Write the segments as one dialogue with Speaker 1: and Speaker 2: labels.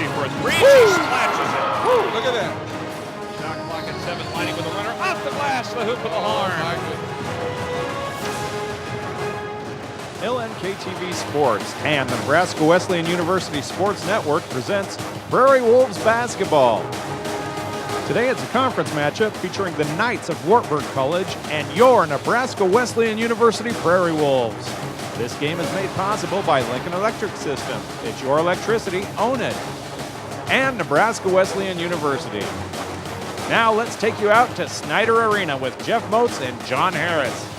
Speaker 1: opportunity for a three. She splashes it.
Speaker 2: Look at that.
Speaker 1: Shot clock at 7, lining with the runner. Off the glass, the hoop of the horn.
Speaker 3: LNKTV Sports and the Nebraska Wesleyan University Sports Network presents Prairie Wolves basketball. Today it's a conference matchup featuring the Knights of Wartburg College and your Nebraska Wesleyan University Prairie Wolves. This game is made possible by Lincoln Electric System. It's your electricity, own it. And Nebraska Wesleyan University. Now let's take you out to Snyder Arena with Jeff Moats and John Harris.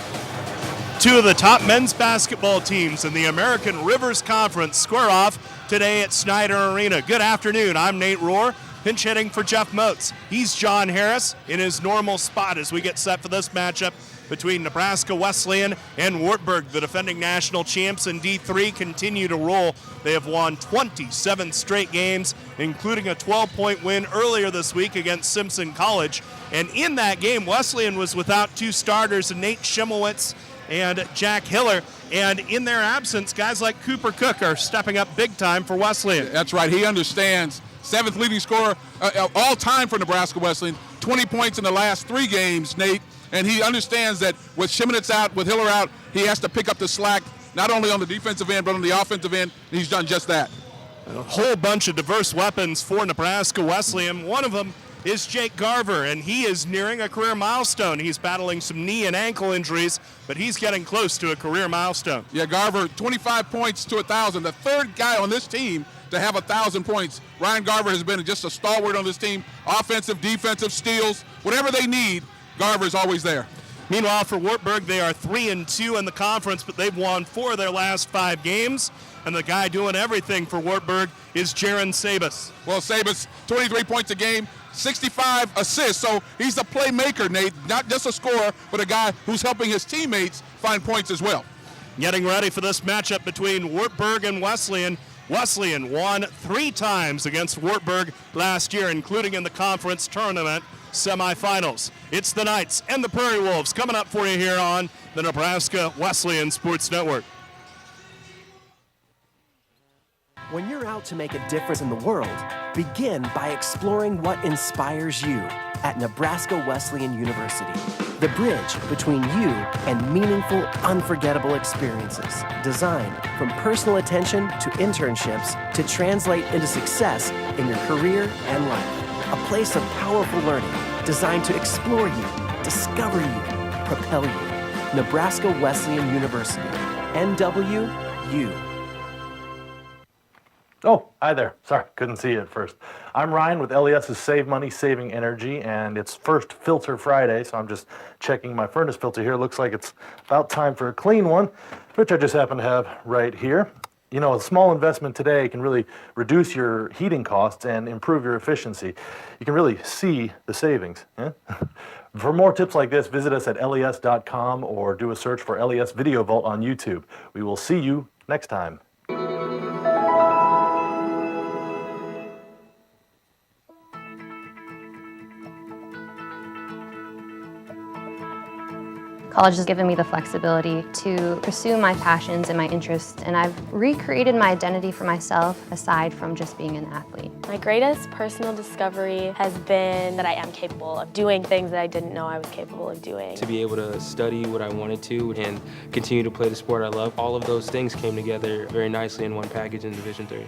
Speaker 4: Two of the top men's basketball teams in the American Rivers Conference square off today at Snyder Arena. Good afternoon. I'm Nate Rohr, pinch hitting for Jeff Moats. He's John Harris in his normal spot as we get set for this matchup between Nebraska Wesleyan and Wartburg. The defending national champs in D3 continue to roll. They have won 27 straight games, including a 12-point win earlier this week against Simpson College. And in that game, Wesleyan was without two starters, Nate Schimmelwitz and Jack Hiller, and in their absence, guys like Cooper Cook are stepping up big time for Wesleyan.
Speaker 2: That's right. He understands. 7th leading scorer all time for Nebraska Wesleyan. 20 points in the last 3 games, Nate. And he understands that with Schimmelwitz out, with Hiller out, he has to pick up the slack, not only on the defensive end, but on the offensive end. And he's done just that.
Speaker 4: A whole bunch of diverse weapons for Nebraska Wesleyan. One of them is Jake Garver, and he is nearing a career milestone. He's battling some knee and ankle injuries, but he's getting close to a career milestone.
Speaker 2: Yeah, Garver, 25 points to 1,000. The third guy on this team to have 1,000 points. Ryan Garver has been just a stalwart on this team. Offensive, defensive, steals, whatever they need, Garver's always there.
Speaker 4: Meanwhile, for Wartburg, they are 3-2 in the conference, but they've won 4 of their last 5 games. And the guy doing everything for Wartburg is Jaron Sabas.
Speaker 2: Well, Sabas, 23 points a game, 65 assists. So he's a playmaker, Nate, not just a scorer, but a guy who's helping his teammates find points as well.
Speaker 4: Getting ready for this matchup between Wartburg and Wesleyan. Wesleyan won 3 times against Wartburg last year, including in the conference tournament semifinals. It's the Knights and the Prairie Wolves coming up for you here on the Nebraska Wesleyan Sports Network.
Speaker 5: When you're out to make a difference in the world, begin by exploring what inspires you at Nebraska Wesleyan University. The bridge between you and meaningful, unforgettable experiences. Designed from personal attention to internships to translate into success in your career and life. A place of powerful learning designed to explore you, discover you, propel you. Nebraska Wesleyan University. NWU.
Speaker 6: Oh, hi there. Sorry, couldn't see you at first. I'm Ryan with LES's Save Money, Saving Energy, and it's first filter Friday, so I'm just checking my furnace filter here. Looks like it's about time for a clean one, which I just happen to have right here. You know, a small investment today can really reduce your heating costs and improve your efficiency. You can really see the savings. For more tips like this, visit us at les.com or do a search for LES Video Vault on YouTube. We will see you next time.
Speaker 7: College has given me the flexibility to pursue my passions and my interests, and I've recreated my identity for myself aside from just being an athlete.
Speaker 8: My greatest personal discovery has been that I am capable of doing things that I didn't know I was capable of doing.
Speaker 9: To be able to study what I wanted to and continue to play the sport I love, all of those things came together very nicely in one package in Division III.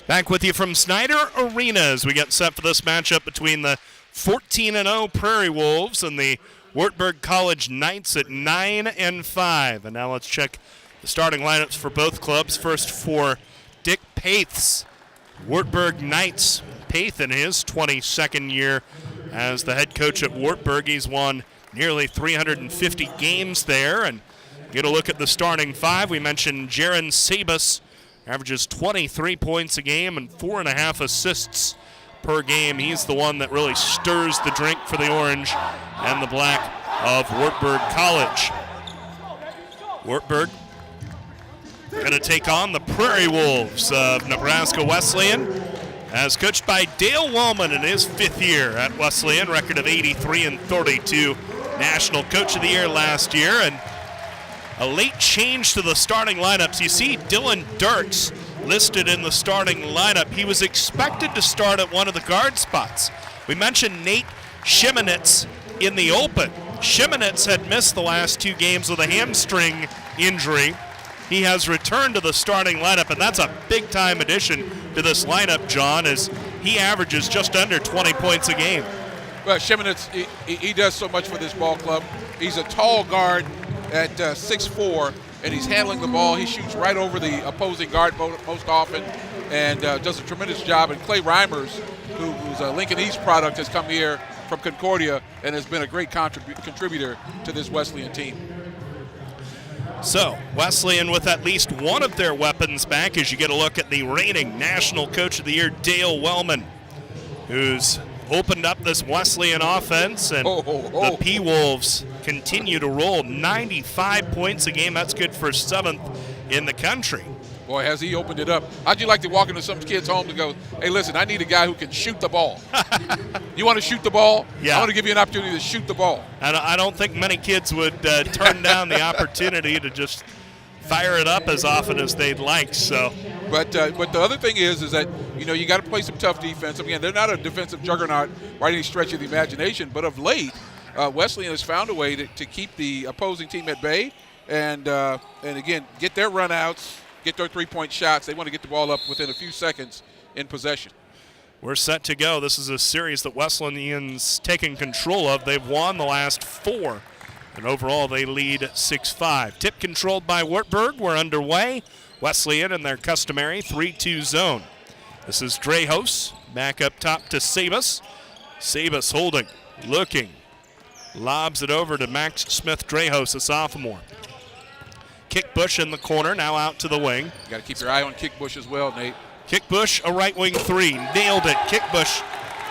Speaker 4: Back with you from Snyder Arena as we get set for this matchup between the 14-0 Prairie Wolves and the Wartburg College Knights at 9-5. And now let's check the starting lineups for both clubs. First for Dick Paeth's Wartburg Knights. Paeth in his 22nd year as the head coach at Wartburg. He's won nearly 350 games there. And get a look at the starting 5. We mentioned Jaron Sabas. Averages 23 points a game and 4.5 assists per game. He's the one that really stirs the drink for the orange and the black of Wartburg College. Wartburg going to take on the Prairie Wolves of Nebraska Wesleyan, as coached by Dale Wellman in his 5th year at Wesleyan. Record of 83-32 National Coach of the Year last year, and a late change to the starting lineups. You see Dylan Dirks listed in the starting lineup. He was expected to start at one of the guard spots. We mentioned Nate Shimonitz in the open. Shimonitz had missed the last 2 games with a hamstring injury. He has returned to the starting lineup, and that's a big-time addition to this lineup, John, as he averages just under 20 points a game.
Speaker 2: Well, Shimonitz, he does so much for this ball club. He's a tall guard at 6'4", and he's handling the ball. He shoots right over the opposing guard most often and does a tremendous job. And Clay Reimers, who's a Lincoln East product, has come here from Concordia and has been a great contributor to this Wesleyan team.
Speaker 4: So, Wesleyan with at least one of their weapons back as you get a look at the reigning National Coach of the Year, Dale Wellman, who's opened up this Wesleyan offense, and the P-Wolves continue to roll 95 points a game. That's good for 7th in the country.
Speaker 2: Boy, has he opened it up. How'd you like to walk into some kid's home and go, hey, listen, I need a guy who can shoot the ball. You want to shoot the ball?
Speaker 4: Yeah.
Speaker 2: I want to give you an opportunity to shoot the ball.
Speaker 4: And I don't think many kids would turn down the opportunity to just fire it up as often as they'd like. So,
Speaker 2: But the other thing is that, you got to play some tough defense. Again, they're not a defensive juggernaut by any stretch of the imagination, but of late, Wesleyan has found a way to keep the opposing team at bay and again, get their runouts, get their three-point shots. They want to get the ball up within a few seconds in possession.
Speaker 4: We're set to go. This is a series that Wesleyan's taken control of. They've won the last 4, and overall they lead 6-5. Tip controlled by Wartburg. We're underway. Wesleyan in their customary 3-2 zone. This is Drehos back up top to Sabas. Sabas holding, looking, lobs it over to Max Smith-Drehos, a sophomore. Kickbush in the corner, now out to the wing.
Speaker 2: You got to keep your eye on Kickbush as well, Nate.
Speaker 4: Kickbush, a right wing 3, nailed it. Kickbush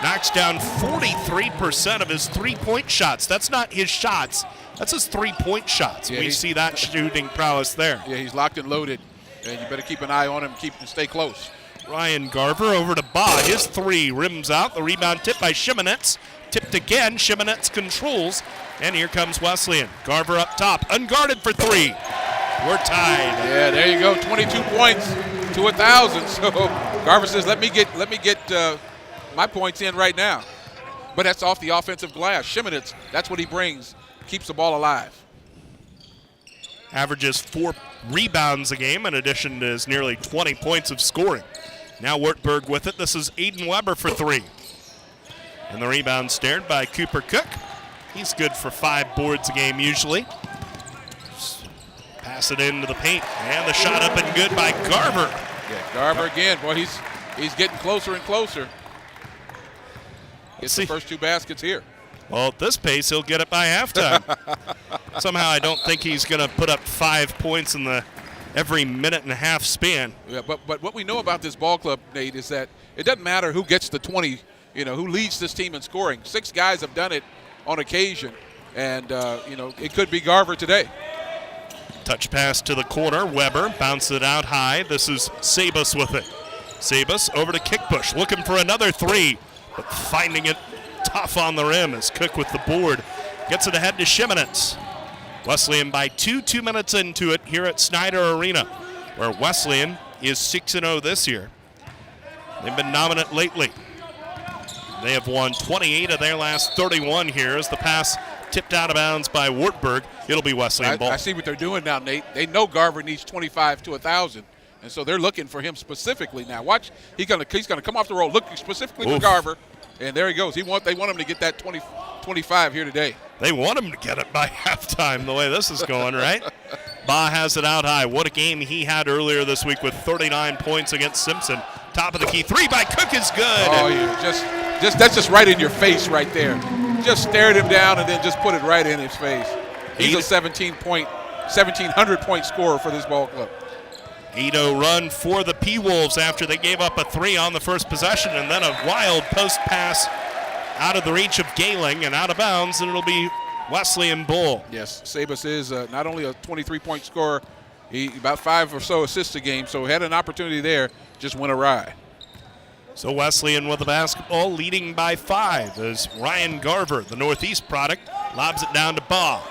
Speaker 4: knocks down 43% of his three-point shots. That's not his shots, that's his three-point shots.
Speaker 2: Yeah,
Speaker 4: we see that shooting prowess there.
Speaker 2: Yeah, he's locked and loaded, and you better keep an eye on him, stay close.
Speaker 4: Ryan Garver over to Ba. His 3 rims out. The rebound tipped by Shimonitz. Tipped again. Shimonitz controls, and here comes Wesleyan. Garver up top, unguarded for 3. We're tied.
Speaker 2: Yeah, there you go. 22 points to 1,000. So Garver says, "Let me get my points in right now." But that's off the offensive glass. Shimonitz, that's what he brings. Keeps the ball alive.
Speaker 4: Averages 4 rebounds a game in addition to his nearly 20 points of scoring. Now Wartburg with it. This is Aiden Weber for 3. And the rebound snared by Cooper Cook. He's good for 5 boards a game usually. Pass it into the paint, and the shot up and good by Garver.
Speaker 2: Yeah, Garver again. Boy, he's getting closer and closer. Gets the first 2 baskets here.
Speaker 4: Well, at this pace, he'll get it by halftime. Somehow I don't think he's going to put up 5 points in the every minute and a half span.
Speaker 2: Yeah, but what we know about this ball club, Nate, is that it doesn't matter who gets the 20, who leads this team in scoring. 6 guys have done it on occasion, and, it could be Garver today.
Speaker 4: Touch pass to the corner. Weber bounces it out high. This is Sabas with it. Sabas over to Kickbush, looking for another 3, but finding it tough on the rim as Cook with the board gets it ahead to Shimonitz. Wesleyan by 2 minutes into it here at Snyder Arena, where Wesleyan is 6-0 this year. They've been dominant lately. They have won 28 of their last 31 here as the pass tipped out of bounds by Wartburg. It'll be Wesleyan ball.
Speaker 2: I see what they're doing now, Nate. They know Garver needs 25 to 1,000, and so they're looking for him specifically now. Watch, he's gonna come off the roll, looking specifically for Garver, and there he goes. They want him to get that 25 here today.
Speaker 4: They want him to get it by halftime the way this is going, right? Ba has it out high. What a game he had earlier this week with 39 points against Simpson. Top of the key 3 by Cook is good.
Speaker 2: Oh, that's just right in your face right there. Just stared him down and then just put it right in his face. He's a 1,700-point scorer for this ball club.
Speaker 4: 8-0 run for the P-Wolves after they gave up a 3 on the first possession, and then a wild post pass out of the reach of Gailing and out of bounds, and it'll be Wesleyan ball.
Speaker 2: Yes, Sabas is not only a 23-point scorer, he about 5 or so assists a game, so had an opportunity there, just went awry.
Speaker 4: So Wesleyan with the basketball, leading by 5 as Ryan Garver, the Northeast product, Lobs it down to Baugh.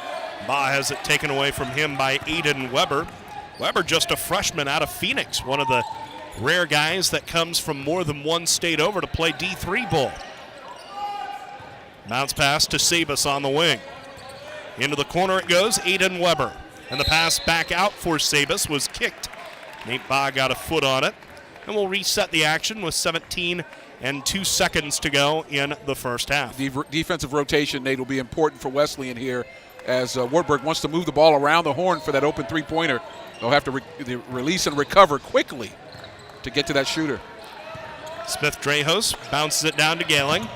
Speaker 4: Baugh has it taken away from him by Aiden Weber. Weber, just a freshman out of Phoenix, one of the rare guys that comes from more than one state over to play D3 ball. Bounce pass to Sabus on the wing. Into the corner it goes, Aiden Weber. And the pass back out for Sabus was kicked. Nate Baugh got a foot on it. And we'll reset the action with 17 and 2 seconds to go in the first half.
Speaker 2: Defensive rotation, Nate, will be important for Wesleyan here as Wartburg wants to move the ball around the horn for that open three-pointer. They'll have to release and recover quickly to get to that shooter.
Speaker 4: Smith Drehos bounces it down to Gehling.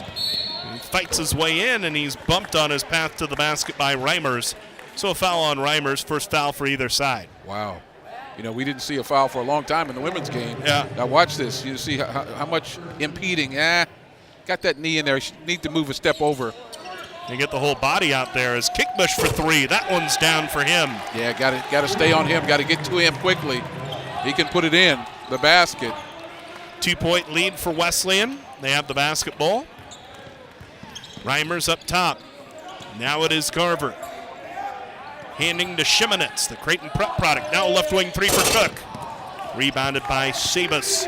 Speaker 4: He fights his way in, and he's bumped on his path to the basket by Reimers. So a foul on Reimers, first foul for either side.
Speaker 2: Wow. You know, we didn't see a foul for a long time in the women's game.
Speaker 4: Yeah.
Speaker 2: Now watch this. You see how much impeding. Got that knee in there. Need to move a step over.
Speaker 4: They get the whole body out there as Kickbush for three. That one's down for him.
Speaker 2: Yeah, got to stay on him. Got to get to him quickly. He can put it in the basket.
Speaker 4: 2-point lead for Wesleyan. They have the basketball. Reimers up top. Now it is Garver. Handing to Shimonitz, the Creighton prep product. Now left wing three for Cook. Rebounded by Sabus.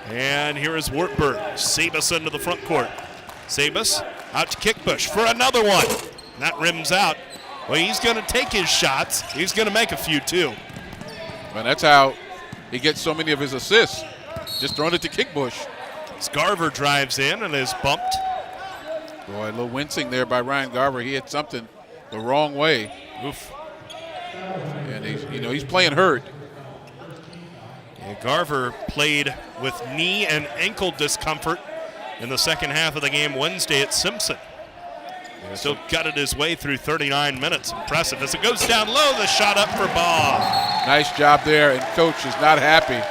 Speaker 4: And here is Wartburg. Sabus into the front court. Sabus out to Kickbush for another one. That rims out. Well, he's going to take his shots. He's going to make a few too.
Speaker 2: And that's how he gets so many of his assists. Just throwing it to Kickbush.
Speaker 4: Garver drives in and is bumped.
Speaker 2: Boy, a little wincing there by Ryan Garver. He hit something the wrong way.
Speaker 4: Oof.
Speaker 2: And he's playing hurt.
Speaker 4: Yeah, Garver played with knee and ankle discomfort in the second half of the game Wednesday at Simpson. Yeah, still gutted his way through 39 minutes. Impressive. As it goes down low, the shot up for Baugh.
Speaker 2: Nice job there, and coach is not happy.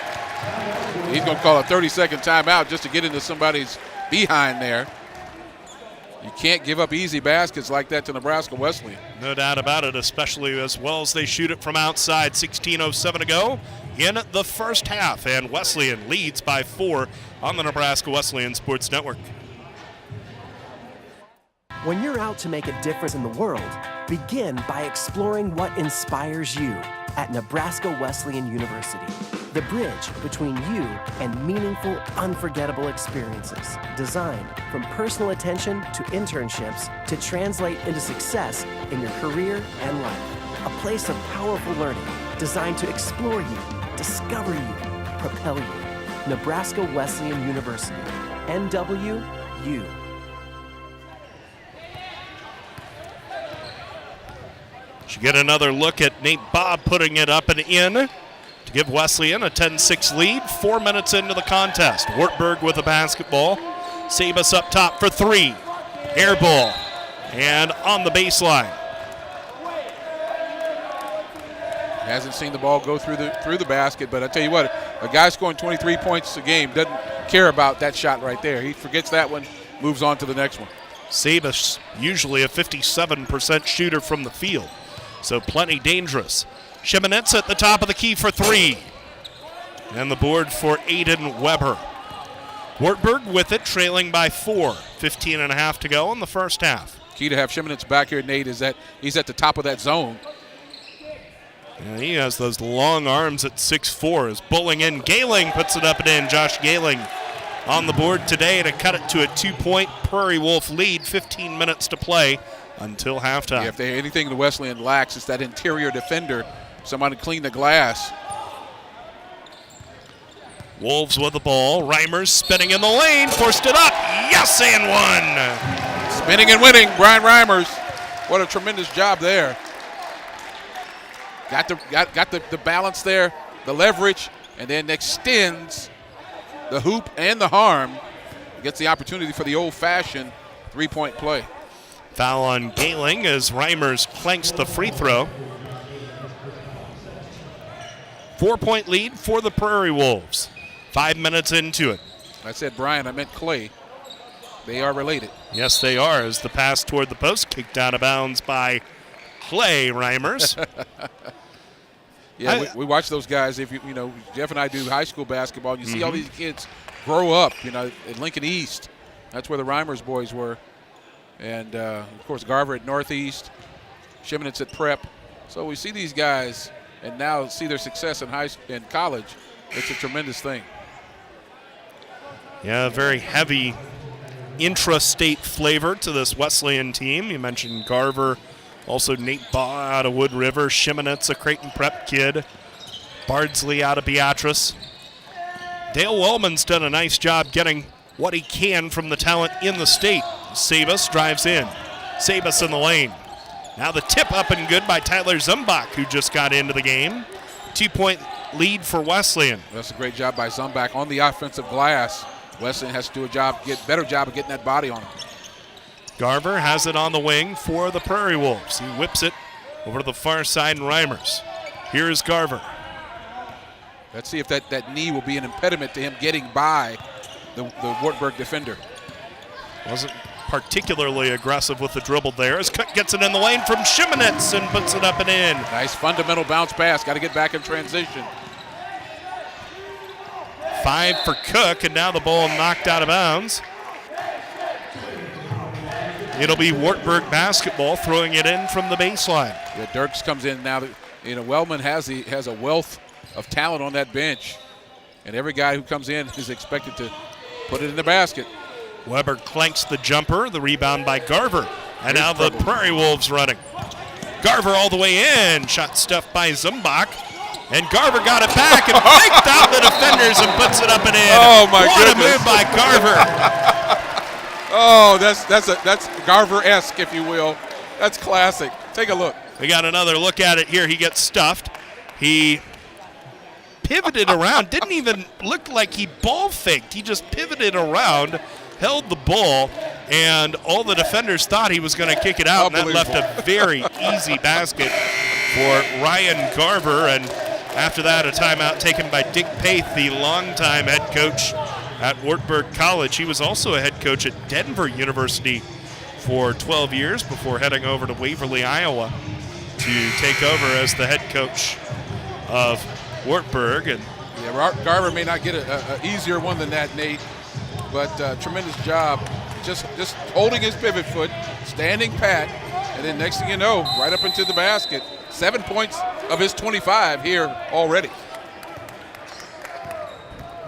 Speaker 2: He's going to call a 30-second timeout just to get into somebody's behind there. You can't give up easy baskets like that to Nebraska Wesleyan.
Speaker 4: No doubt about it, especially as well as they shoot it from outside. 16:07 to go in the first half, and Wesleyan leads by 4 on the Nebraska Wesleyan Sports Network.
Speaker 5: When you're out to make a difference in the world, begin by exploring what inspires you at Nebraska Wesleyan University. The bridge between you and meaningful, unforgettable experiences. Designed from personal attention to internships to translate into success in your career and life. A place of powerful learning designed to explore you, discover you, propel you. Nebraska Wesleyan University. NWU.
Speaker 4: Should get another look at Nate Baugh putting it up and in to give Wesleyan a 10-6 lead. 4 minutes into the contest. Wartburg with the basketball. Sabus up top for three. Air ball. And on the baseline.
Speaker 2: Hasn't seen the ball go through the basket, but I tell you what, a guy scoring 23 points a game doesn't care about that shot right there. He forgets that one, moves on to the next one.
Speaker 4: Sabus usually a 57% shooter from the field, so plenty dangerous. Shimonitz at the top of the key for three. And the board for Aiden Weber. Wartburg with it, trailing by 4. 15.5 to go in the first half.
Speaker 2: Key to have Shimonitz back here, Nate, is that he's at the top of that zone.
Speaker 4: And he has those long arms at 6'4", is bowling in. Gehling puts it up and in. Josh Gehling on the board today to cut it to a 2-point Prairie Wolf lead. 15 minutes to play until halftime.
Speaker 2: Yeah, if they anything the Wesleyan lacks, it's that interior defender, someone to clean the glass.
Speaker 4: Wolves with the ball. Reimers spinning in the lane, forced it up. Yes, and one.
Speaker 2: Spinning and winning, Brian Reimers. What a tremendous job there. Got the balance there, the leverage, and then extends the hoop and the harm. Gets the opportunity for the old-fashioned three-point play.
Speaker 4: Foul on Gehling as Reimers clanks the free throw. 4-point lead for the Prairie Wolves. 5 minutes into it.
Speaker 2: I said Brian, I meant Clay. They are related.
Speaker 4: Yes, they are, as the pass toward the post kicked out of bounds by Clay Reimers.
Speaker 2: Yeah, we watch those guys. If you know, Jeff and I do high school basketball. And you see all these kids grow up. You know, at Lincoln East, that's where the Reimers boys were. And, of course, Garver at Northeast, Shimonitz at Prep. So we see these guys and now see their success in college. It's a tremendous thing.
Speaker 4: Yeah, very heavy intra-state flavor to this Wesleyan team. You mentioned Garver, also Nate Baugh out of Wood River, Shimonitz, a Creighton Prep kid, Bardsley out of Beatrice. Dale Wellman's done a nice job getting what he can from the talent in the state. Sabas drives in. Sabas in the lane. Now the tip up and good by Tyler Zumbach, who just got into the game. 2-point lead for Wesleyan.
Speaker 2: That's a great job by Zumbach on the offensive glass. Wesleyan has to do better job of getting that body on him.
Speaker 4: Garver has it on the wing for the Prairie Wolves. He whips it over to the far side and Reimers. Here is Garver.
Speaker 2: Let's see if that knee will be an impediment to him getting by the Wartburg defender.
Speaker 4: Wasn't particularly aggressive with the dribble there as Cook gets it in the lane from Shimonitz and puts it up and in.
Speaker 2: Nice fundamental bounce pass. Got to get back in transition.
Speaker 4: 5 for Cook, and now the ball knocked out of bounds. It'll be Wartburg basketball throwing it in from the baseline.
Speaker 2: Yeah, Dirks comes in now. Wellman has a wealth of talent on that bench, and every guy who comes in is expected to put it in the basket.
Speaker 4: Weber clanks the jumper, the rebound by Garver, and now the Prairie Wolves running. Garver all the way in, shot stuffed by Zumbach, and Garver got it back and faked out the defenders and puts it up and in.
Speaker 2: Oh my goodness!
Speaker 4: What a move by Garver!
Speaker 2: Oh, that's Garver-esque, if you will. That's classic. Take a look.
Speaker 4: We got another look at it here. He gets stuffed. He pivoted around. Didn't even look like he ball faked. He just pivoted around, held the ball, and all the defenders thought he was going to kick it out, and that left a very easy basket for Ryan Garver. And after that, a timeout taken by Dick Paith, the longtime head coach at Wartburg College. He was also a head coach at Denver University for 12 years before heading over to Waverly, Iowa to take over as the head coach of Wartburg. And
Speaker 2: yeah, Garver may not get an easier one than that, Nate, but tremendous job just holding his pivot foot, standing pat, and then next thing you know, right up into the basket. 7 points of his 25 here already.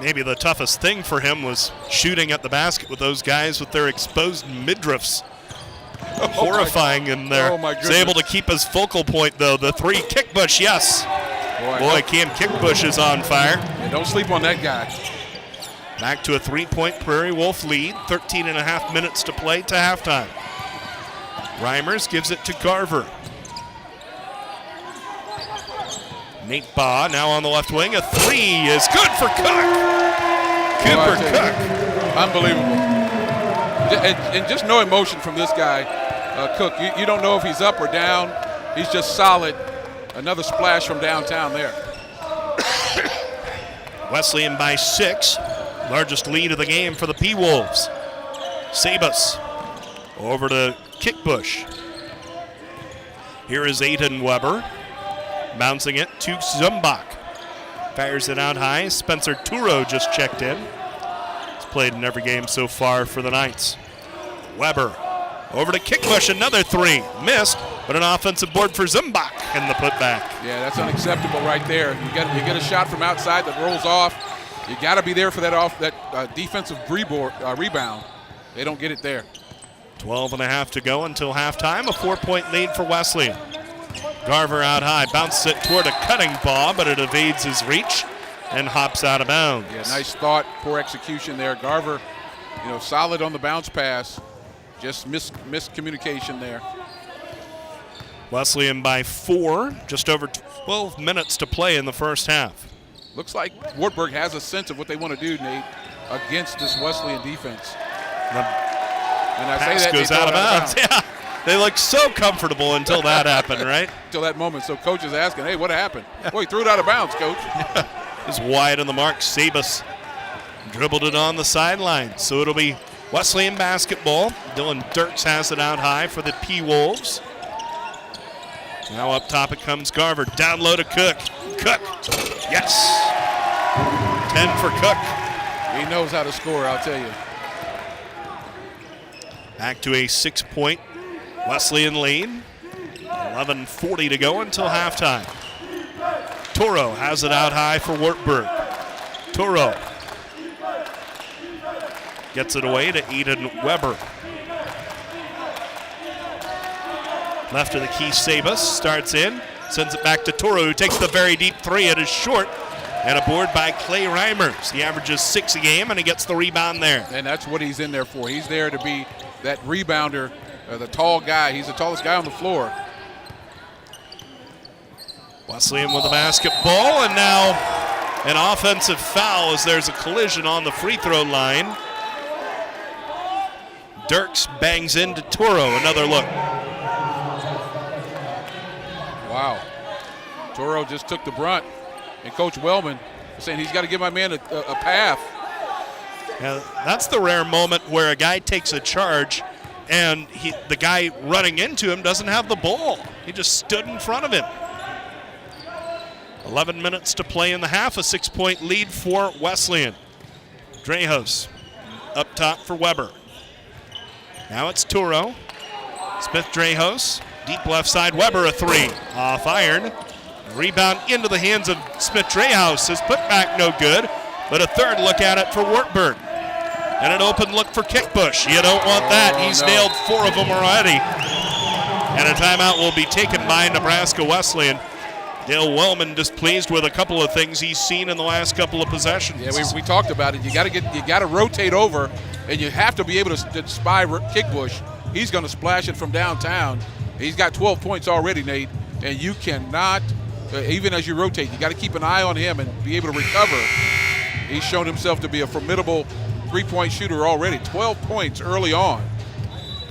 Speaker 4: Maybe the toughest thing for him was shooting at the basket with those guys with their exposed midriffs. Horrifying in there.
Speaker 2: Oh my goodness.
Speaker 4: He's able to keep his focal point, though. The three, Kickbush, yes. Boy, Cam Kickbush is on fire.
Speaker 2: Yeah, don't sleep on that guy.
Speaker 4: Back to a 3-point Prairie Wolf lead. 13.5 minutes to play to halftime. Reimers gives it to Garver. Nate Baugh now on the left wing. A three is good for Cook. Cooper Cook.
Speaker 2: Unbelievable. And just no emotion from this guy, Cook. You don't know if he's up or down. He's just solid. Another splash from downtown there.
Speaker 4: Wesleyan by 6. Largest lead of the game for the P-Wolves. Sabas over to Kickbush. Here is Aiden Weber. Bouncing it to Zumbach. Fires it out high. Spencer Turo just checked in. He's played in every game so far for the Knights. Weber over to Kickbush. Another three. Missed, but an offensive board for Zumbach in the putback.
Speaker 2: Yeah, that's unacceptable right there. You get a shot from outside that rolls off. You got to be there for that defensive rebound. They don't get it there.
Speaker 4: 12.5 to go until halftime. A 4-point lead for Wesleyan. Garver out high, bounces it toward a cutting ball, but it evades his reach and hops out of bounds.
Speaker 2: Yeah, nice thought, poor execution there. Garver, solid on the bounce pass, just miscommunication there.
Speaker 4: Wesleyan by 4, just over 12 minutes to play in the first half.
Speaker 2: Looks like Wartburg has a sense of what they want to do, Nate, against this Wesleyan defense.
Speaker 4: And I pass say that goes out of bounds. Yeah. They look so comfortable until that happened, right?
Speaker 2: Until that moment. So coach is asking, hey, what happened? Boy, he threw it out of bounds, coach.
Speaker 4: Just wide on the mark. Sabas dribbled it on the sideline. So it'll be Wesleyan basketball. Dylan Dirks has it out high for the P-Wolves. Now up top it comes Garver. Down low to Cook. Cook. Yes. 10 for Cook.
Speaker 2: He knows how to score, I'll tell you.
Speaker 4: Back to a 6-point Wesleyan lead. 11:40 to go until halftime. Toro has it out high for Wartburg. Toro gets it away to Eden Weber. Left of the key, Sabas starts in, sends it back to Toro, who takes the very deep three. It is short, and a board by Clay Reimers. He averages 6 a game, and he gets the rebound there.
Speaker 2: And that's what he's in there for. He's there to be that rebounder, the tall guy. He's the tallest guy on the floor.
Speaker 4: Wesleyan with the basketball, and now an offensive foul as there's a collision on the free throw line. Dirks bangs into Toro. Another look.
Speaker 2: Wow. Toro just took the brunt. And Coach Wellman was saying he's got to give my man a path.
Speaker 4: Yeah, that's the rare moment where a guy takes a charge and the guy running into him doesn't have the ball. He just stood in front of him. 11 minutes to play in the half, a 6-point lead for Wesleyan. Drejos up top for Weber. Now it's Toro. Smith Drejos, deep left side, Weber a three. Off iron. Rebound into the hands of Smith Drejos. His putback no good, but a third look at it for Wartburg. And an open look for Kickbush. You don't want that. He's nailed 4 of them already. And a timeout will be taken by Nebraska Wesleyan. Dale Wellman displeased with a couple of things he's seen in the last couple of possessions.
Speaker 2: Yeah, we talked about it. You got to rotate over, and you have to be able to spy Kickbush. He's going to splash it from downtown. He's got 12 points already, Nate, and you cannot, even as you rotate, you got to keep an eye on him and be able to recover. He's shown himself to be a formidable three-point shooter already. 12 points early on.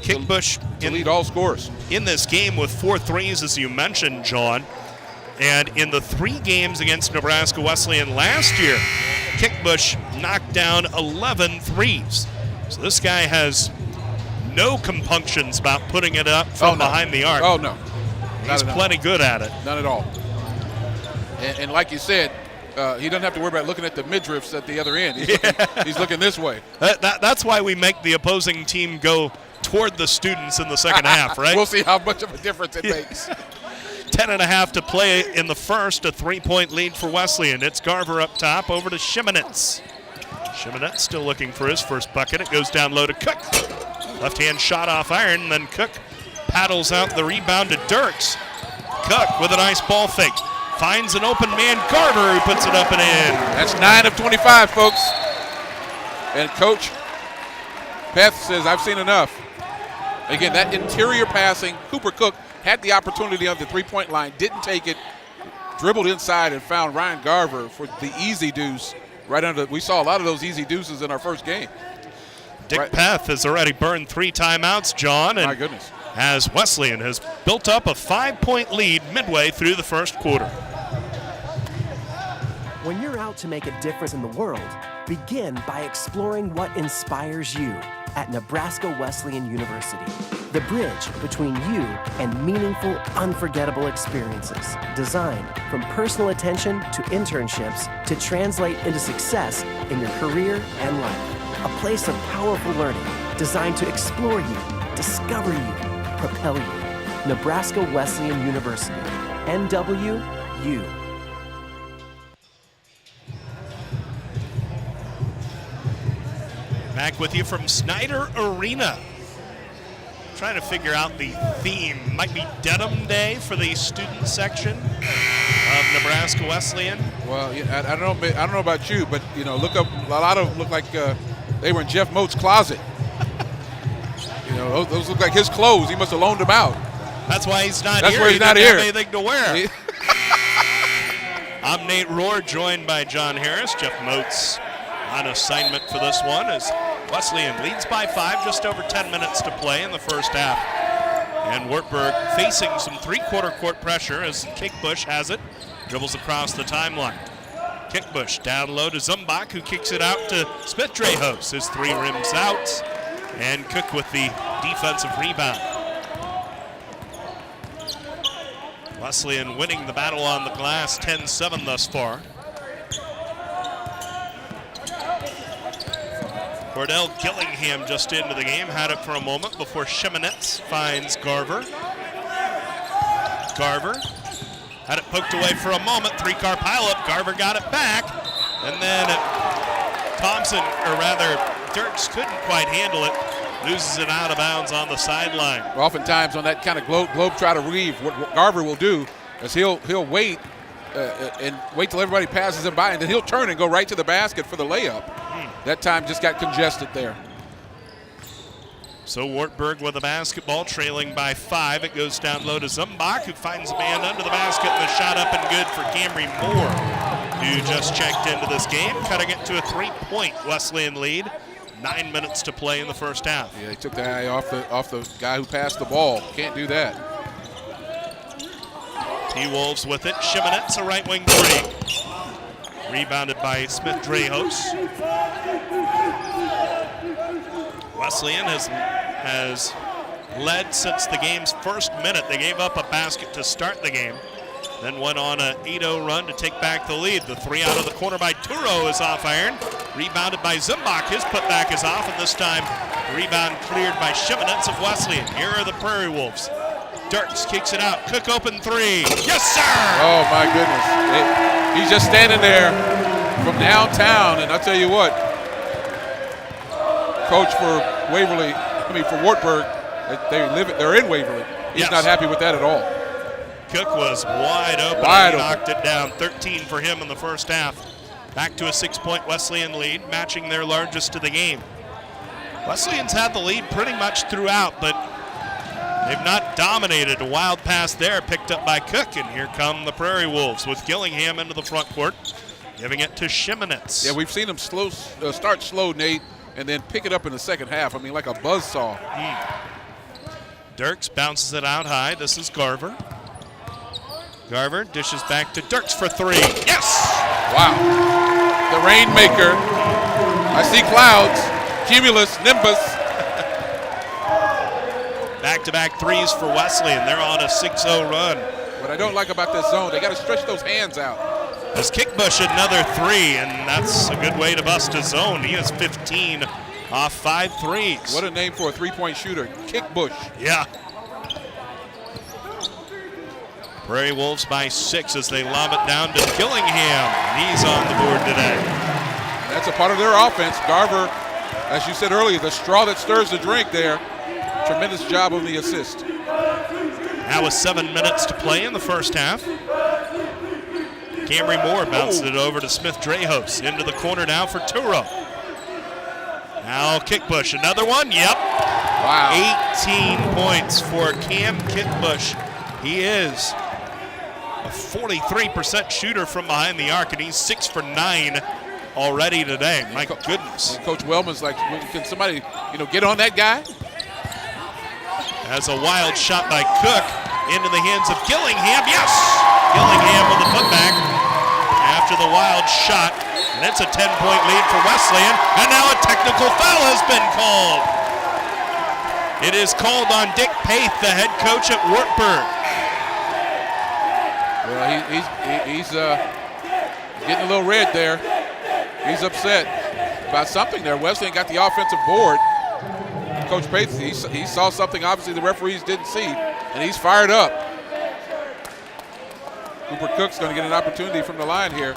Speaker 4: Kickbush
Speaker 2: to lead all scores
Speaker 4: in this game with 4 threes, as you mentioned, John. And in the 3 games against Nebraska Wesleyan last year, Kickbush knocked down 11 threes. So this guy has no compunctions about putting it up from behind the arc.
Speaker 2: Oh, no.
Speaker 4: He's plenty good at it.
Speaker 2: None at all. And like you said, he doesn't have to worry about looking at the midriffs at the other end. He's looking this way.
Speaker 4: That's why we make the opposing team go toward the students in the second half, right?
Speaker 2: We'll see how much of a difference it makes.
Speaker 4: 10.5 to play in the first, a 3-point lead for Wesleyan. It's Garver up top, over to Shimonetz. Shimonetz still looking for his first bucket. It goes down low to Cook. Left-hand shot off iron, then Cook paddles out the rebound to Dirks. Cook with a nice ball fake. Finds an open man, Garver, who puts it up and in.
Speaker 2: That's 9 of 25, folks. And Coach Peth says, I've seen enough. Again, that interior passing, Cooper Cook had the opportunity on the three-point line, didn't take it, dribbled inside and found Ryan Garver for the easy deuce right under. We saw a lot of those easy deuces in our first game.
Speaker 4: Dick Peth has already burned 3 timeouts, John. And
Speaker 2: my goodness.
Speaker 4: As Wesleyan has built up a 5-point lead midway through the first quarter.
Speaker 5: When you're out to make a difference in the world, begin by exploring what inspires you at Nebraska Wesleyan University. The bridge between you and meaningful, unforgettable experiences. Designed from personal attention to internships to translate into success in your career and life. A place of powerful learning designed to explore you, discover you, propel you. Nebraska Wesleyan University. NWU.
Speaker 4: Back with you from Snyder Arena. Trying to figure out the theme. Might be Denim Day for the student section of Nebraska Wesleyan.
Speaker 2: Well, I don't know about you, but look up. A lot of them look like they were in Jeff Moat's closet. Those look like his clothes. He must have loaned them out.
Speaker 4: That's why he's not here.
Speaker 2: That's why he's not
Speaker 4: here.
Speaker 2: here.
Speaker 4: Have anything to wear. I'm Nate Rohr, joined by John Harris. Jeff Moat's on assignment for this one as Wesleyan leads by 5, just over 10 minutes to play in the first half. And Wartburg facing some three-quarter court pressure as Kickbush has it, dribbles across the timeline. Kickbush down low to Zumbach, who kicks it out to Smith Drejos. His 3 rims out, and Cook with the defensive rebound. Wesleyan winning the battle on the glass, 10-7 thus far. Cordell Gillingham just into the game, had it for a moment before Shimonetz finds Garver. Garver had it poked away for a moment, three-car pileup. Garver got it back, and then Thompson, or rather Dirks, couldn't quite handle it. Loses it out of bounds on the sideline.
Speaker 2: Oftentimes on that kind of globetrotter weave, what Garver will do is he'll wait and wait till everybody passes him by, and then he'll turn and go right to the basket for the layup. That time just got congested there.
Speaker 4: So Wartburg with the basketball, trailing by 5. It goes down low to Zumbach, who finds a man under the basket, and the shot up and good for Camry Moore, who just checked into this game, cutting it to a 3-point Wesleyan lead. 9 minutes to play in the first half.
Speaker 2: Yeah, they took the eye off the guy who passed the ball. Can't do that.
Speaker 4: T-Wolves with it. Shimonetz, a right wing three. Rebounded by Smith-Drehos. Wesleyan has led since the game's first minute. They gave up a basket to start the game, then went on an 8-0 run to take back the lead. The three out of the corner by Turo is off iron. Rebounded by Zumbach. His putback is off, and this time the rebound cleared by Shimonetz of Wesleyan. Here are the Prairie Wolves. Dirks kicks it out. Cook open three. Yes, sir!
Speaker 2: Oh, my goodness. He's just standing there from downtown, and I'll tell you what, coach for Wartburg, they're in Waverly. He's not happy with that at all.
Speaker 4: Cook was wide open. He knocked it down. 13 for him in the first half. Back to a 6-point Wesleyan lead, matching their largest of the game. Wesleyan's had the lead pretty much throughout, but they've not dominated. A wild pass there picked up by Cook, and here come the Prairie Wolves with Gillingham into the front court, giving it to Shimonetz.
Speaker 2: Yeah, we've seen them start slow, Nate, and then pick it up in the second half. I mean, like a buzzsaw.
Speaker 4: Dirks bounces it out high. This is Garver. Garver dishes back to Dirks for three. Yes!
Speaker 2: Wow. The rainmaker. I see clouds. Cumulus, nimbus.
Speaker 4: Back-to-back threes for Wesleyan. They're on a 6-0 run.
Speaker 2: What I don't like about this zone, they got to stretch those hands out.
Speaker 4: As Kickbush another three, and that's a good way to bust a zone. He has 15 off 5 threes.
Speaker 2: What a name for a three-point shooter. Kickbush.
Speaker 4: Yeah. Prairie Wolves by 6 as they lob it down to Gillingham. He's on the board today.
Speaker 2: That's a part of their offense. Garver, as you said earlier, the straw that stirs the drink there. Tremendous job on the assist.
Speaker 4: Now with 7 minutes to play in the first half. Camry Moore bounces it over to Smith-Drehos. Into the corner now for Turo. Now Kickbush, another one. Yep.
Speaker 2: Wow.
Speaker 4: 18 points for Cam Kickbush. He is a 43% shooter from behind the arc, and he's 6 for 9 already today. My goodness.
Speaker 2: And Coach Wellman's like, can somebody, get on that guy?
Speaker 4: As a wild shot by Cook into the hands of Gillingham. Yes! Gillingham with the putback after the wild shot. And it's a 10-point lead for Wesleyan. And now a technical foul has been called. It is called on Dick Paith, the head coach at Wartburg.
Speaker 2: Well, he's getting a little red there. He's upset about something there. Wesleyan got the offensive board. Coach Paith, he saw something obviously the referees didn't see, and he's fired up. Cooper Cook's going to get an opportunity from the line here.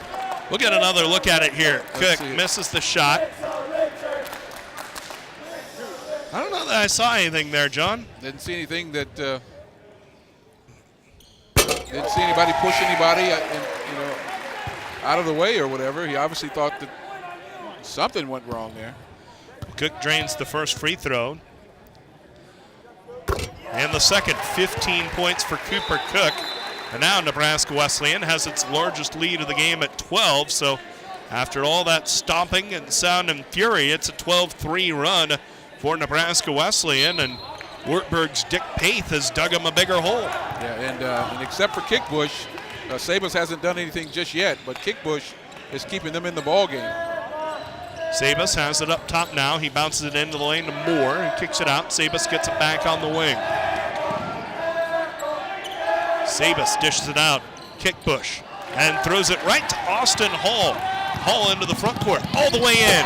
Speaker 4: We'll get another look at it here. Cook misses the shot. I don't know that I saw anything there, John.
Speaker 2: Didn't see anything that didn't see anybody push anybody out of the way or whatever. He obviously thought that something went wrong there.
Speaker 4: Cook drains the first free throw. And the second, 15 points for Cooper Cook. And now Nebraska Wesleyan has its largest lead of the game at 12. So after all that stomping and sound and fury, it's a 12-3 run for Nebraska Wesleyan. And Wartburg's Dick Paith has dug him a bigger hole.
Speaker 2: Yeah, and except for Kickbush, Sabas hasn't done anything just yet, but Kickbush is keeping them in the ball game.
Speaker 4: Sabas has it up top now. He bounces it into the lane to Moore and kicks it out. Sabas gets it back on the wing. Sabas dishes it out. Kickbush and throws it right to Austin Hall. Hall into the front court, all the way in.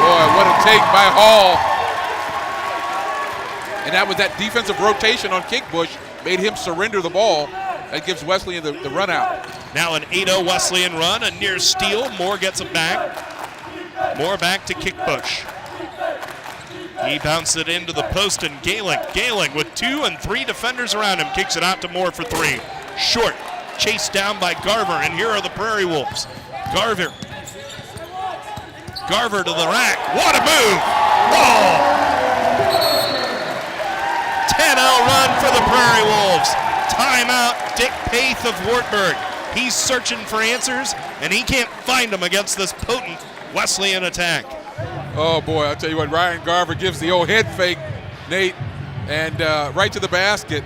Speaker 2: Boy, what a take by Hall. And that was that defensive rotation on Kickbush made him surrender the ball. That gives Wesleyan the run out.
Speaker 4: Now an 8-0 Wesleyan run, a near steal. Moore gets it back. Moore back to Kickbush. He bounced it into the post, and Gehling with 2 and 3 defenders around him kicks it out to Moore for 3. Short, chased down by Garver, and here are the Prairie Wolves. Garver to the rack. What a move! Oh! 10-0 run for the Prairie Wolves. Timeout, Dick Paith of Wartburg. He's searching for answers, and he can't find them against this potent Wesleyan attack.
Speaker 2: Oh, boy, I'll tell you what, Ryan Garver gives the old head fake, Nate, and right to the basket.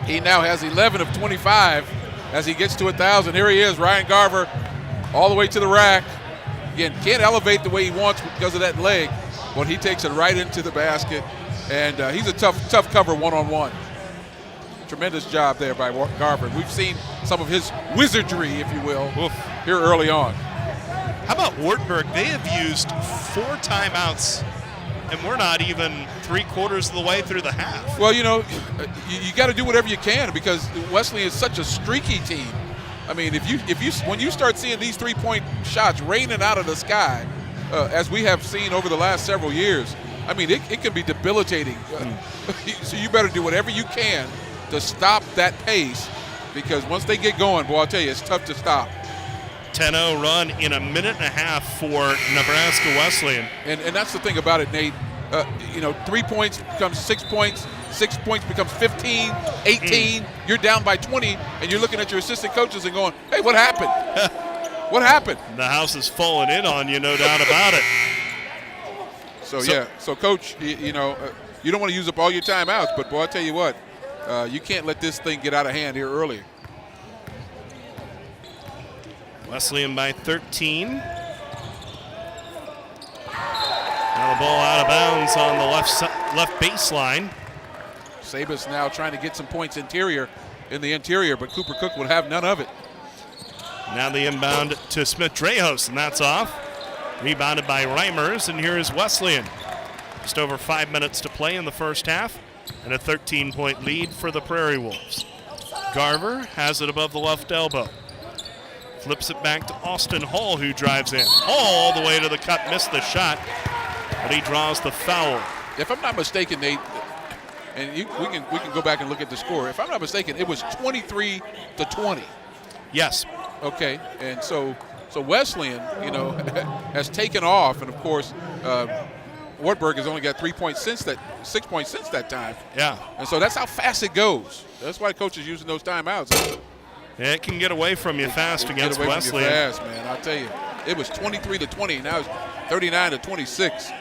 Speaker 2: He now has 11 of 25 as he gets to 1,000. Here he is, Ryan Garver, all the way to the rack. Again, can't elevate the way he wants because of that leg, but he takes it right into the basket, and he's a tough cover one-on-one. Tremendous job there by Garver. We've seen some of his wizardry, if you will, here early on.
Speaker 4: How about Wartburg? They have used 4 timeouts, and we're not even 3/4 of the way through the half.
Speaker 2: Well, you know, you got to do whatever you can because Wesleyan is such a streaky team. I mean, when you start seeing these 3-point shots raining out of the sky, as we have seen over the last several years, I mean, it can be debilitating. So you better do whatever you can to stop that pace because once they get going, boy, I'll tell you, it's tough to stop.
Speaker 4: 10-0 run in a minute and a half for Nebraska Wesleyan.
Speaker 2: And that's the thing about it, Nate. 3 points becomes 6 points. 6 points becomes 15, 18. You're down by 20, and you're looking at your assistant coaches and going, hey, what happened? What happened?
Speaker 4: The house is falling in on you, no doubt about it.
Speaker 2: So Coach, you don't want to use up all your timeouts, but, boy, I'll tell you what, you can't let this thing get out of hand here early.
Speaker 4: Wesleyan by 13. Now the ball out of bounds on the left baseline.
Speaker 2: Sabas now trying to get some points in the interior, but Cooper Cook would have none of it.
Speaker 4: Now the inbound to Smith-Dreyhus, and that's off. Rebounded by Reimers, and here is Wesleyan. Just over 5 minutes to play in the first half, and a 13-point lead for the Prairie Wolves. Garver has it above the left elbow. Flips it back to Austin Hall, who drives in. Hall all the way to the cup, missed the shot, but he draws the foul.
Speaker 2: If I'm not mistaken, Nate, and we can go back and look at the score. If I'm not mistaken, it was 23-20.
Speaker 4: Yes.
Speaker 2: Okay, and so Wesleyan, has taken off, and of course, Wartburg has only got 6 points since that time.
Speaker 4: Yeah.
Speaker 2: And so that's how fast it goes. That's why coach is using those timeouts.
Speaker 4: Yeah, it can get away from you fast against Wesleyan.
Speaker 2: Fast, man. I'll tell you, it was 23-20. Now it's 39-26.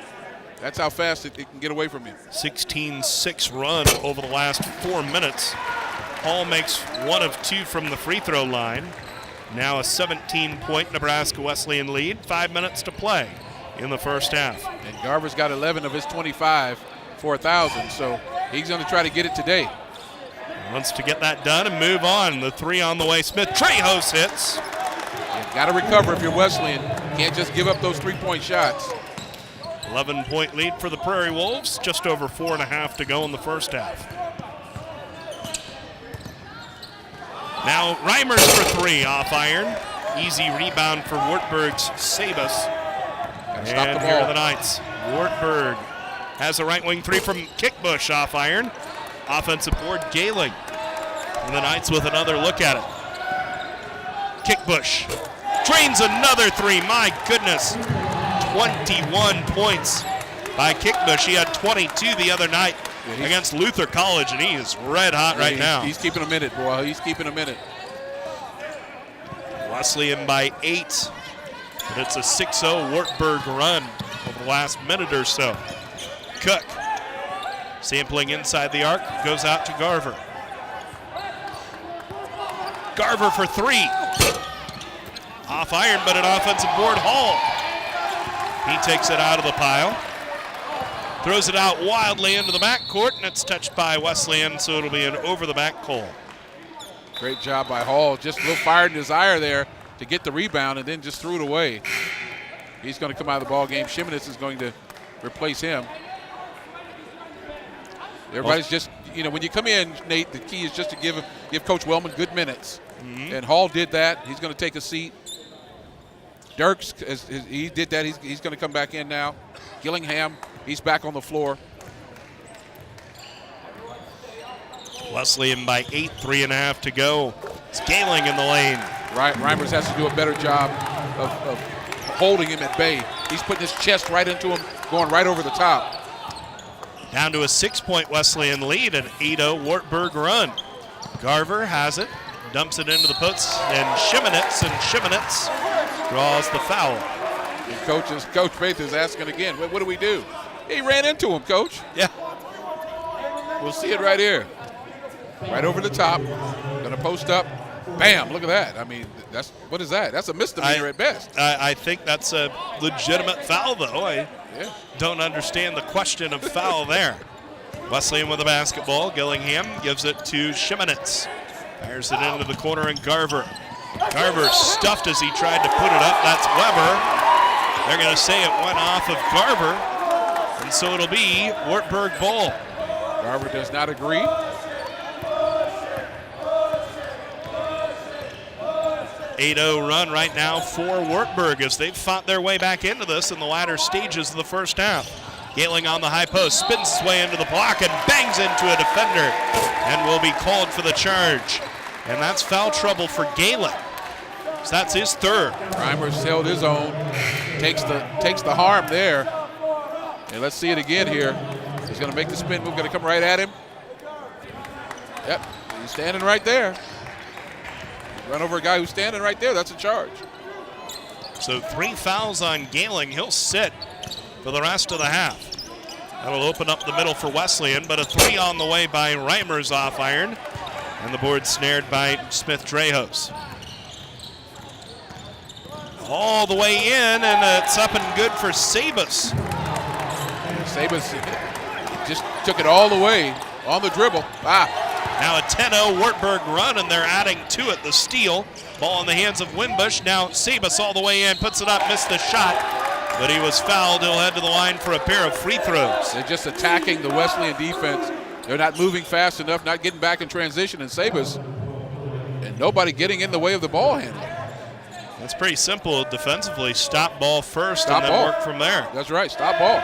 Speaker 2: That's how fast it can get away from you.
Speaker 4: 16-6 run over the last 4 minutes. Hall makes 1 of 2 from the free throw line. Now a 17-point Nebraska Wesleyan lead. 5 minutes to play in the first half.
Speaker 2: And Garver's got 11 of his 25 for 1,000, so he's going to try to get it today.
Speaker 4: Wants to get that done and move on. The 3 on the way. Smith-Dreyhus hits.
Speaker 2: You've got to recover if you're Wesleyan. Can't just give up those 3-point shots.
Speaker 4: 11-point lead for the Prairie Wolves. Just over 4.5 to go in the first half. Now Reimers for 3 off iron. Easy rebound for Wartburg's Sabas. And here are the Knights. Wartburg has a right wing 3 from Kickbush off iron. Offensive board, Gehling. And the Knights with another look at it. Kickbush drains another 3. My goodness. 21 points by Kickbush. He had 22 the other night against Luther College, and he is red hot right now.
Speaker 2: He's keeping a minute, boy. He's keeping a minute.
Speaker 4: Wesleyan by 8. But it's a 6-0 Wartburg run over the last minute or so. Cook sampling inside the arc, goes out to Garver. Garver for 3. Off iron, but an offensive board. Hall. He takes it out of the pile. Throws it out wildly into the backcourt, and it's touched by Wesleyan, so it'll be an over-the-back call.
Speaker 2: Great job by Hall. Just a little fire and desire there to get the rebound and then just threw it away. He's going to come out of the ball game. Shimonitz is going to replace him. Everybody's just, when you come in, Nate, the key is just to give Coach Wellman good minutes. Mm-hmm. And Hall did that. He's going to take a seat. Dirks, he did that. He's going to come back in now. Gillingham, he's back on the floor.
Speaker 4: Wesleyan by 8, 3.5 to go. It's Gehling in the lane.
Speaker 2: Reimers has to do a better job of holding him at bay. He's putting his chest right into him, going right over the top.
Speaker 4: Down to a 6-point Wesleyan lead, an 8-0 Wartburg run. Garver has it, dumps it into the puts, and Shimonitz draws the foul.
Speaker 2: And Coach Faith is asking again, what do we do? He ran into him, Coach.
Speaker 4: Yeah.
Speaker 2: We'll see it right here. Right over the top, gonna post up. Bam, look at that. I mean, what is that? That's a misdemeanor at best.
Speaker 4: I think that's a legitimate foul, though. I don't understand the question of foul there. Wesleyan with the basketball. Gillingham gives it to Shimonitz. Fires it into the corner, and Garver stuffed as he tried to put it up. That's Weber. They're going to say it went off of Garver, and so it'll be Wartburg ball.
Speaker 2: Garver does not agree.
Speaker 4: .80 run right now for Wartburg as they've fought their way back into this in the latter stages of the first half. Gehling on the high post, spins his way into the block and bangs into a defender and will be called for the charge. And that's foul trouble for Gehling. So that's his third.
Speaker 2: Reimers held his own, takes the harm there. And let's see it again here. He's going to make the spin move, going to come right at him. Yep, he's standing right there. Run over a guy who's standing right there. That's a charge.
Speaker 4: So 3 fouls on Gehling. He'll sit for the rest of the half. That'll open up the middle for Wesleyan, but a 3 on the way by Reimers off iron. And the board snared by Smith-Drehos. All the way in, and it's up and good for Sabas.
Speaker 2: Sabas just took it all the way on the dribble.
Speaker 4: Now a 10-0 Wartburg run, and they're adding to it the steal. Ball in the hands of Wimbush. Now Sabas all the way in, puts it up, missed the shot, but he was fouled. He'll head to the line for a pair of free throws.
Speaker 2: They're just attacking the Wesleyan defense. They're not moving fast enough, not getting back in transition, and Sabas, and nobody getting in the way of the ball handling.
Speaker 4: That's pretty simple defensively. Stop ball first and then work from there.
Speaker 2: That's right, stop ball.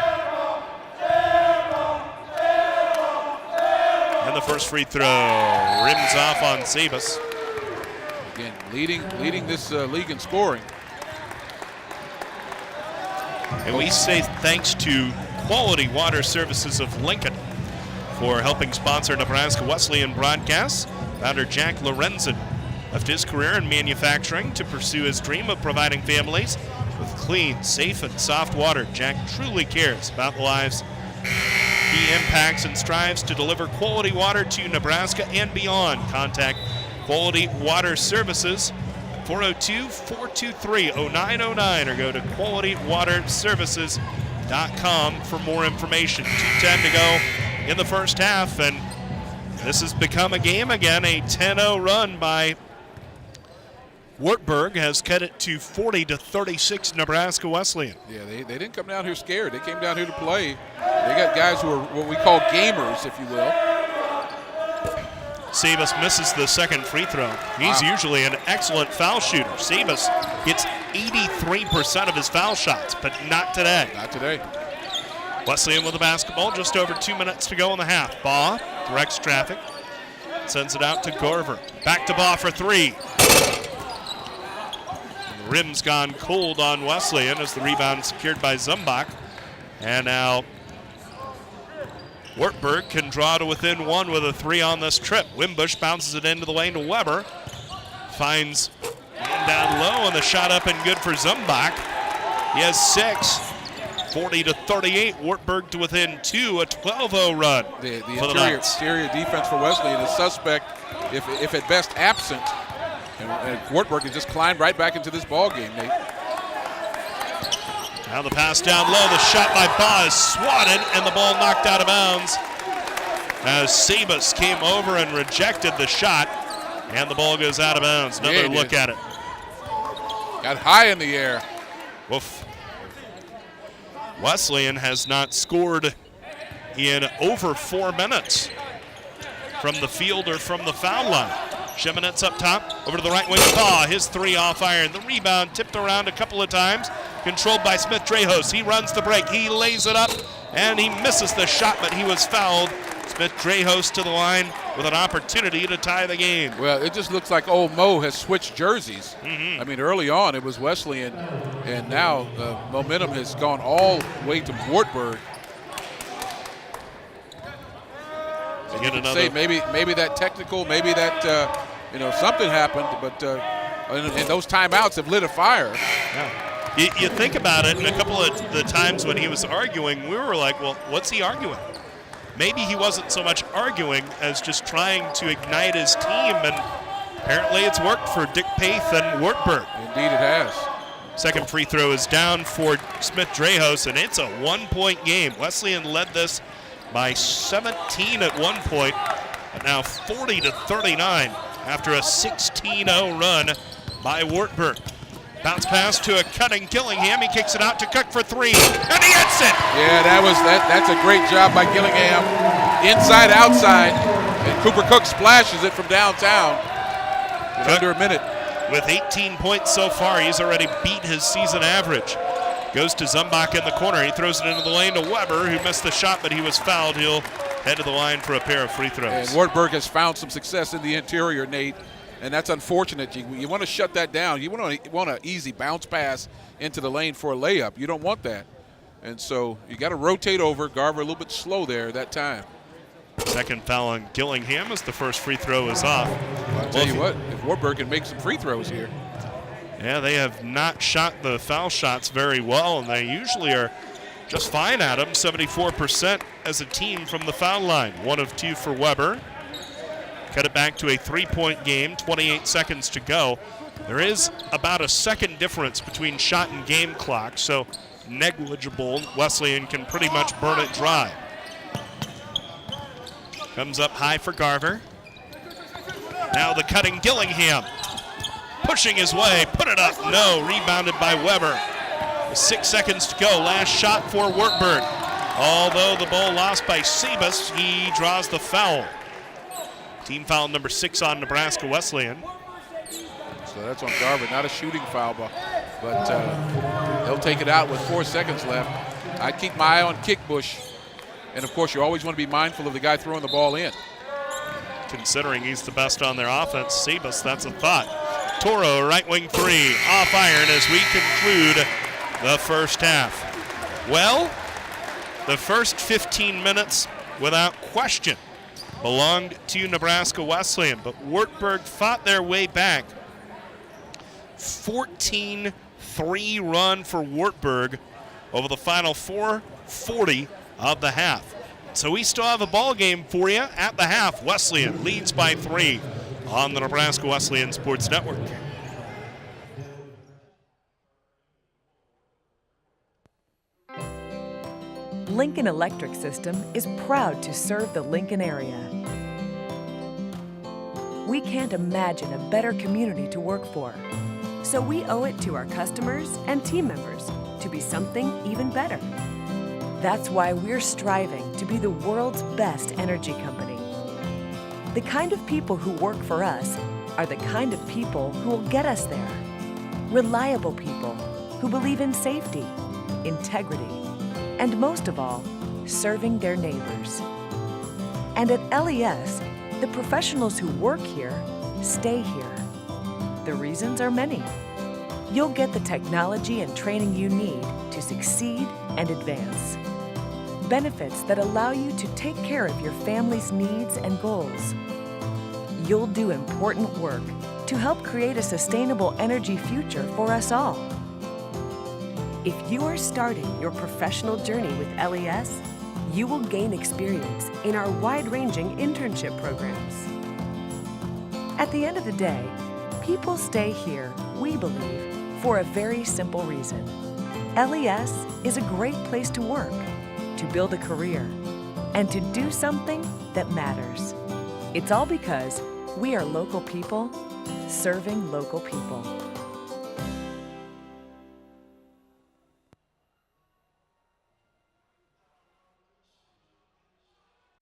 Speaker 4: And the first free throw rims off on Sabas.
Speaker 2: Again, leading this league in scoring.
Speaker 4: And we say thanks to Quality Water Services of Lincoln for helping sponsor Nebraska Wesleyan broadcasts. Founder Jack Lorenzen left his career in manufacturing to pursue his dream of providing families with clean, safe, and soft water. Jack truly cares about the lives he impacts and strives to deliver quality water to Nebraska and beyond. Contact Quality Water Services at 402-423-0909 or go to qualitywaterservices.com for more information. 2:10 to go in the first half, and this has become a game again. A 10-0 run by Wartburg has cut it to 40-36 Nebraska Wesleyan.
Speaker 2: Yeah, they didn't come down here scared. They came down here to play. They got guys who are what we call gamers, if you will.
Speaker 4: Sabas misses the second free throw. He's usually an excellent foul shooter. Sabas gets 83% of his foul shots, but not today.
Speaker 2: Not today.
Speaker 4: Wesleyan with the basketball, just over 2 minutes to go in the half. Baugh directs traffic, sends it out to Garver. Back to Baugh for 3. The rim's gone cold on Wesleyan as the rebound secured by Zumbach. And now Wartburg can draw to within 1 with a 3 on this trip. Wimbush bounces it into the lane to Weber. Finds down low, and the shot up and good for Zumbach. He has 6. 40-38, Wartburg to within 2, a 12-0 run.
Speaker 2: The interior defense for Wesleyan is suspect, if at best absent. And Wartburg has just climbed right back into this ball game, Nate.
Speaker 4: Now the pass down low, the shot by Baugh is swatted, and the ball knocked out of bounds as Sabas came over and rejected the shot, and the ball goes out of bounds. Another look at it.
Speaker 2: Got high in the air.
Speaker 4: Woof. Wesleyan has not scored in over 4 minutes from the field or from the foul line. Shimonetz up top, over to the right wing. His three off iron. The rebound tipped around a couple of times, controlled by Smith Drehos. He runs the break. He lays it up, and he misses the shot, but he was fouled. Smith Drehos to the line with an opportunity to tie the game.
Speaker 2: Well, it just looks like old Mo has switched jerseys. I mean, early on it was Wesleyan, and now the momentum has gone all the way to Wartburg.
Speaker 4: To get another.
Speaker 2: Say maybe that technical, maybe that something happened, but and those timeouts have lit a fire.
Speaker 4: Yeah. You think about it, and a couple of the times when he was arguing, we were like, well, what's he arguing? Maybe he wasn't so much arguing as just trying to ignite his team, and apparently it's worked for Dick Paith and Wartburg.
Speaker 2: Indeed it has.
Speaker 4: Second free throw is down for Smith Drehos, and it's a 1-point game. Wesleyan led this by 17 at one point, but now 40-39 after a 16-0 run by Wartburg. Bounce pass to a cutting Gillingham. He kicks it out to Cook for three, and he hits it.
Speaker 2: Yeah, that's a great job by Gillingham. Inside, outside, and Cooper Cook splashes it from downtown in under a minute.
Speaker 4: With 18 points so far, he's already beat his season average. Goes to Zumbach in the corner. He throws it into the lane to Weber, who missed the shot, but he was fouled. He'll head to the line for a pair of free throws.
Speaker 2: And Wartburg has found some success in the interior, Nate, and that's unfortunate. You want to shut that down. You want an easy bounce pass into the lane for a layup. You don't want that. And so you got to rotate over. Garver a little bit slow there that time.
Speaker 4: Second foul on Gillingham as the first free throw is off.
Speaker 2: Well, I'll tell you what, if Wartburg can make some free throws here.
Speaker 4: Yeah, they have not shot the foul shots very well, and they usually are just fine at them, 74% as a team from the foul line. 1 of 2 for Weber. Cut it back to a 3-point game, 28 seconds to go. There is about a second difference between shot and game clock, so negligible. Wesleyan can pretty much burn it dry. Comes up high for Garver. Now the cutting Gillingham. Pushing his way, put it up, no, rebounded by Weber. 6 seconds to go, last shot for Wartburg. Although the ball lost by Sebas, he draws the foul. Team foul number 6 on Nebraska Wesleyan.
Speaker 2: So that's on Garver, not a shooting foul, but he'll take it out with 4 seconds left. I'd keep my eye on Kickbush, and of course you always want to be mindful of the guy throwing the ball in.
Speaker 4: Considering he's the best on their offense, Sebas, that's a thought. Toro, right wing three, off iron as we conclude the first half. Well, the first 15 minutes, without question, belonged to Nebraska Wesleyan, but Wartburg fought their way back. 14-3 run for Wartburg over the final 4:40 of the half. So we still have a ball game for you at the half. Wesleyan leads by 3 on the Nebraska Wesleyan Sports Network.
Speaker 10: Lincoln Electric System is proud to serve the Lincoln area. We can't imagine a better community to work for, so we owe it to our customers and team members to be something even better. That's why we're striving to be the world's best energy company. The kind of people who work for us are the kind of people who will get us there. Reliable people who believe in safety, integrity, and most of all, serving their neighbors. And at LES, the professionals who work here stay here. The reasons are many. You'll get the technology and training you need to succeed and advance. Benefits that allow you to take care of your family's needs and goals. You'll do important work to help create a sustainable energy future for us all. If you are starting your professional journey with LES, you will gain experience in our wide-ranging internship programs. At the end of the day, people stay here, we believe, for a very simple reason. LES is a great place to work, to build a career, and to do something that matters. It's all because we are local people serving local people.